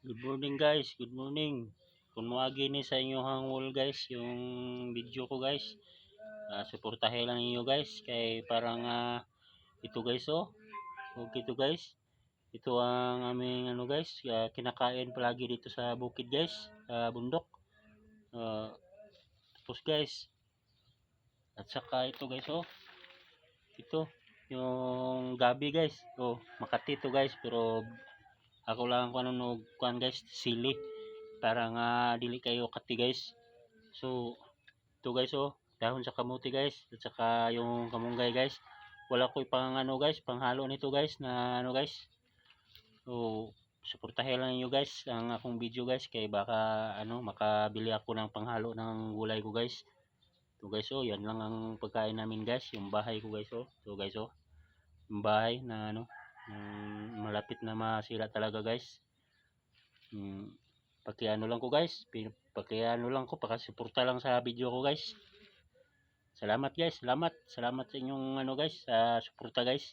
Good morning guys, good morning. Kung mawagi ni sa inyong hangul guys, yung video ko guys, suportahin lang niyo guys, kay parang ito guys okay ito guys. Ito ang aming ano guys, kinakain palagi dito sa bukid guys, sa bundok. Ah, Tapos guys, at saka ito guys ito yung gabi guys. Makati ito guys, pero ako lang kung ano kuan guys, sili para nga dili kayo kati guys. So ito guys dahon sa kamuti guys, at saka yung kamunggay guys. Wala ko pang ano guys, panghalo nito guys na ano guys. So suportahin lang niyo guys ang akong video guys, kay baka makabili ako ng panghalo ng gulay ko guys. Ito guys yan lang ang pagkain namin guys, yung bahay ko guys ito guys yung bahay na malapit na masira talaga guys. Pakiano lang ko guys, pakiano lang ko, pakasuporta lang sa video ko guys. Salamat guys, salamat sa inyong ano guys, sa suporta guys.